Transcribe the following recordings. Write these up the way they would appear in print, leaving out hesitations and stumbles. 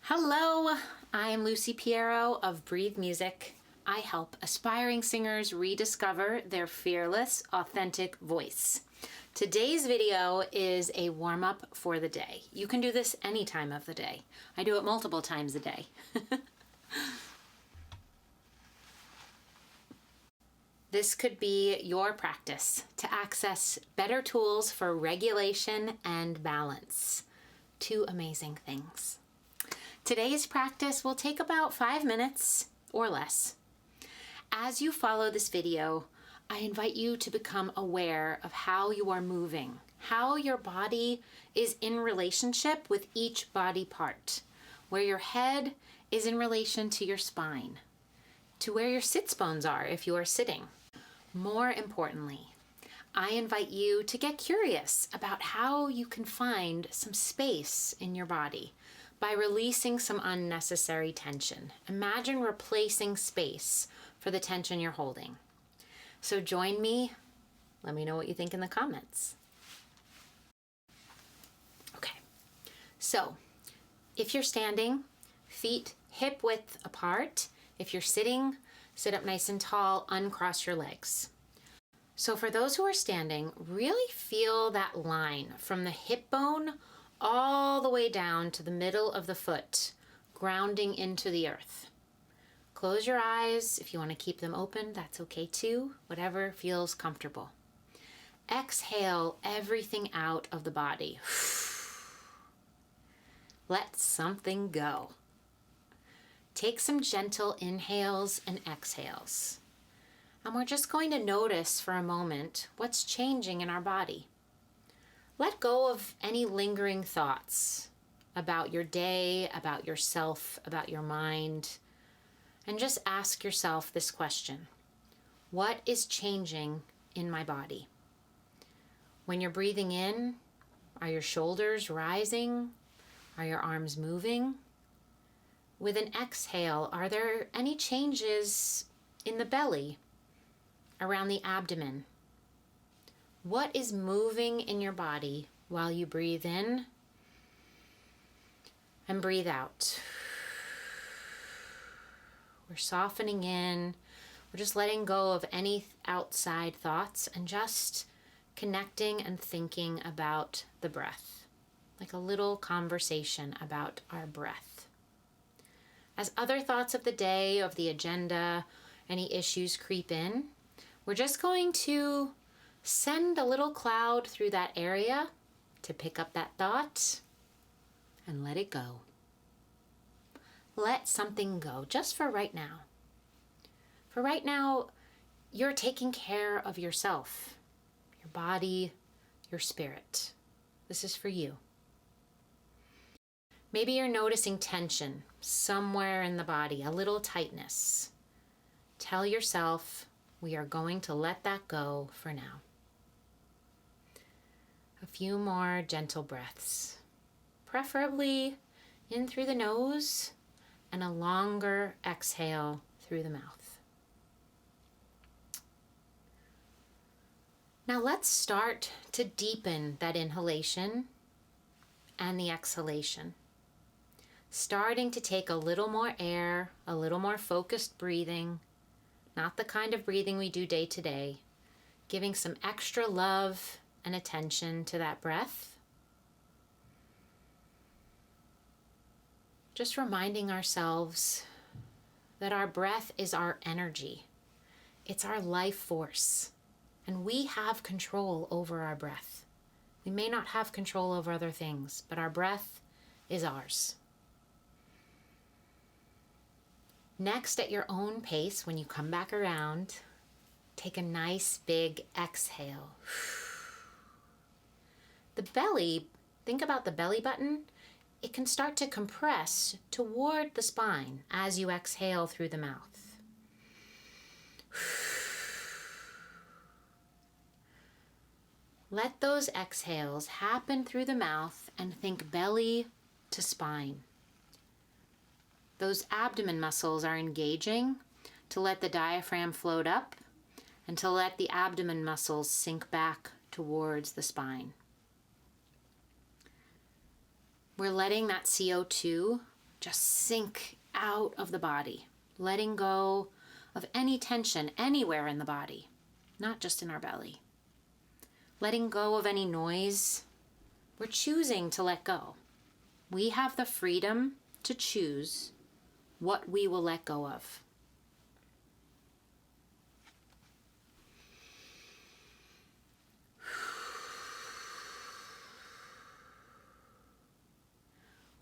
Hello, I'm Lucie Piero of Breathe Music. I help aspiring singers rediscover their fearless, authentic voice. Today's video is a warm-up for the day. You can do this any time of the day. I do it multiple times a day. This could be your practice to access better tools for regulation and balance. Two amazing things. Today's practice will take about 5 minutes or less. As you follow this video, I invite you to become aware of how you are moving, how your body is in relationship with each body part, where your head is in relation to your spine, to where your sits bones are if you are sitting. More importantly, I invite you to get curious about how you can find some space in your body by releasing some unnecessary tension. Imagine replacing space for the tension you're holding. So join me. Let me know what you think in the comments. Okay, so if you're standing, feet hip width apart. If you're sitting, sit up nice and tall, uncross your legs. So for those who are standing, really feel that line from the hip bone all the way down to the middle of the foot, grounding into the earth. Close your eyes. If you want to keep them open, that's okay too. Whatever feels comfortable. Exhale everything out of the body. Let something go. Take some gentle inhales and exhales. And we're just going to notice for a moment what's changing in our body. Let go of any lingering thoughts about your day, about yourself, about your mind, and just ask yourself this question. What is changing in my body? When you're breathing in, are your shoulders rising? Are your arms moving? With an exhale, are there any changes in the belly, around the abdomen? What is moving in your body while you breathe in and breathe out? We're softening in. We're just letting go of any outside thoughts and just connecting and thinking about the breath, like a little conversation about our breath. As other thoughts of the day, of the agenda, any issues creep in, we're just going to send a little cloud through that area to pick up that thought and let it go. Let something go just for right now. For right now, you're taking care of yourself, your body, your spirit. This is for you. Maybe you're noticing tension somewhere in the body, a little tightness. Tell yourself, we are going to let that go for now. A few more gentle breaths, preferably in through the nose and a longer exhale through the mouth. Now let's start to deepen that inhalation and the exhalation. Starting to take a little more air, a little more focused breathing, not the kind of breathing we do day to day, giving some extra love and attention to that breath. Just reminding ourselves that our breath is our energy. It's our life force, and we have control over our breath. We may not have control over other things, but our breath is ours. Next, at your own pace, when you come back around, take a nice big exhale. The belly, think about the belly button. It can start to compress toward the spine as you exhale through the mouth. Let those exhales happen through the mouth and think belly to spine. Those abdomen muscles are engaging to let the diaphragm float up and to let the abdomen muscles sink back towards the spine. We're letting that CO2 just sink out of the body, letting go of any tension anywhere in the body, not just in our belly. Letting go of any noise. We're choosing to let go. We have the freedom to choose what we will let go of.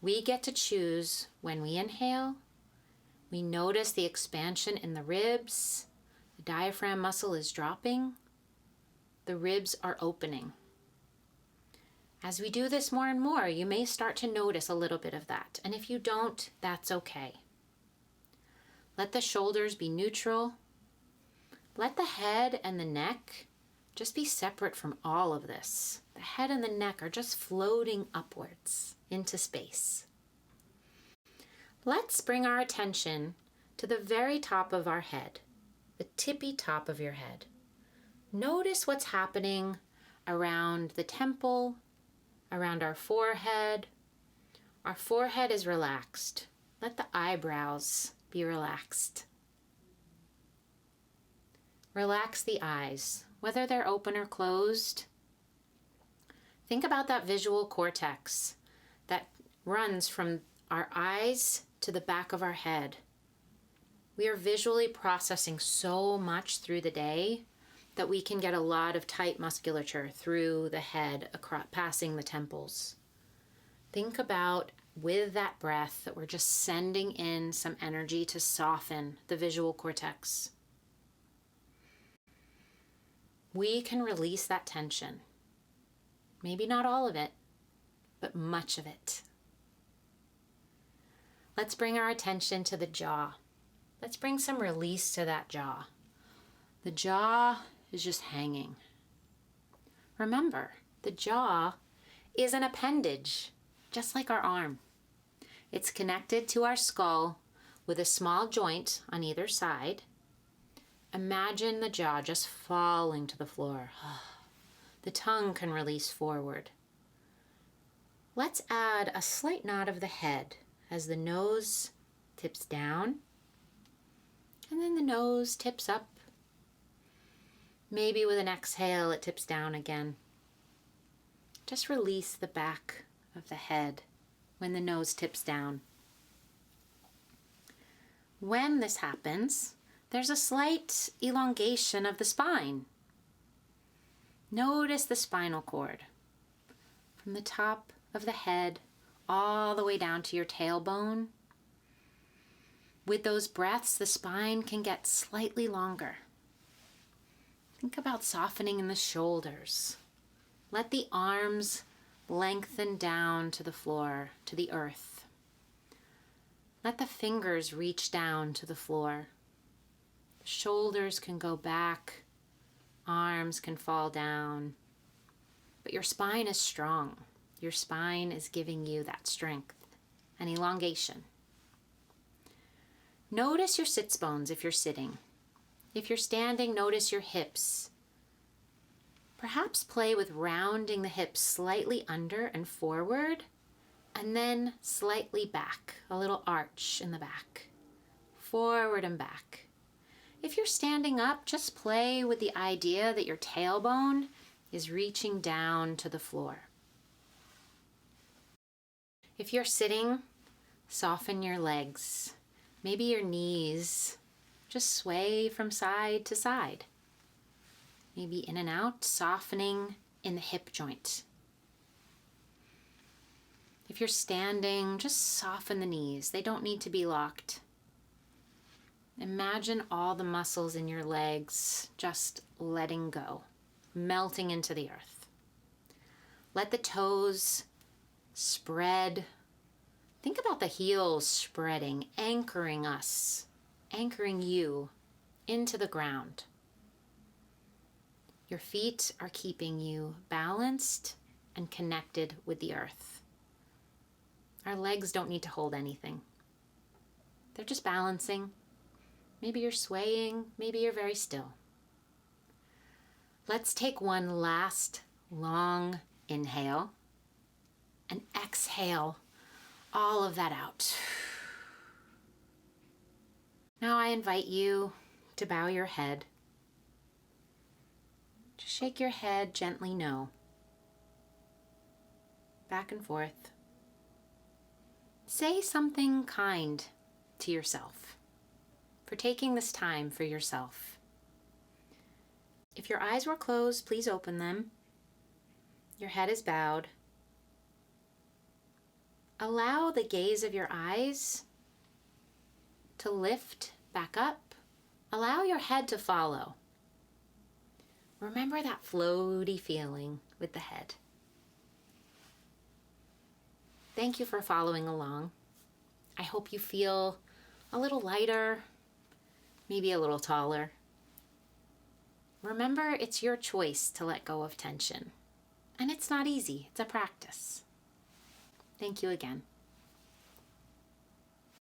We get to choose when we inhale. We notice the expansion in the ribs. The diaphragm muscle is dropping. The ribs are opening. As we do this more and more, you may start to notice a little bit of that. And if you don't, that's okay. Let the shoulders be neutral. Let the head and the neck just be separate from all of this. The head and the neck are just floating upwards into space. Let's bring our attention to the very top of our head, the tippy top of your head. Notice what's happening around the temple, around our forehead. Our forehead is relaxed. Let the eyebrows be relaxed. Relax the eyes, whether they're open or closed. Think about that visual cortex that runs from our eyes to the back of our head. We are visually processing so much through the day that we can get a lot of tight musculature through the head, passing the temples. Think about, with that breath, that we're just sending in some energy to soften the visual cortex. We can release that tension. Maybe not all of it, but much of it. Let's bring our attention to the jaw. Let's bring some release to that jaw. The jaw is just hanging. Remember, the jaw is an appendage, just like our arm. It's connected to our skull with a small joint on either side. Imagine the jaw just falling to the floor. The tongue can release forward. Let's add a slight nod of the head as the nose tips down, and then the nose tips up. Maybe with an exhale, it tips down again. Just release the back of the head when the nose tips down. When this happens, there's a slight elongation of the spine. Notice the spinal cord from the top of the head all the way down to your tailbone. With those breaths, the spine can get slightly longer. Think about softening in the shoulders. Let the arms lengthen down to the floor, to the earth. Let the fingers reach down to the floor. Shoulders can go back. Arms can fall down, but your spine is strong. Your spine is giving you that strength and elongation. Notice your sits bones if you're sitting. If you're standing, notice your hips. Perhaps play with rounding the hips slightly under and forward, and then slightly back, a little arch in the back, forward and back. If you're standing up, just play with the idea that your tailbone is reaching down to the floor. If you're sitting, soften your legs. Maybe your knees just sway from side to side. Maybe in and out, softening in the hip joint. If you're standing, just soften the knees. They don't need to be locked. Imagine all the muscles in your legs just letting go, melting into the earth. Let the toes spread. Think about the heels spreading, anchoring us, anchoring you into the ground. Your feet are keeping you balanced and connected with the earth. Our legs don't need to hold anything. They're just balancing. Maybe you're swaying, maybe you're very still. Let's take one last long inhale and exhale all of that out. Now I invite you to bow your head. Just shake your head gently no. Back and forth. Say something kind to yourself for taking this time for yourself. If your eyes were closed, please open them. Your head is bowed. Allow the gaze of your eyes to lift back up. Allow your head to follow. Remember that floaty feeling with the head. Thank you for following along. I hope you feel a little lighter, maybe a little taller. Remember, it's your choice to let go of tension. And it's not easy. It's a practice. Thank you again.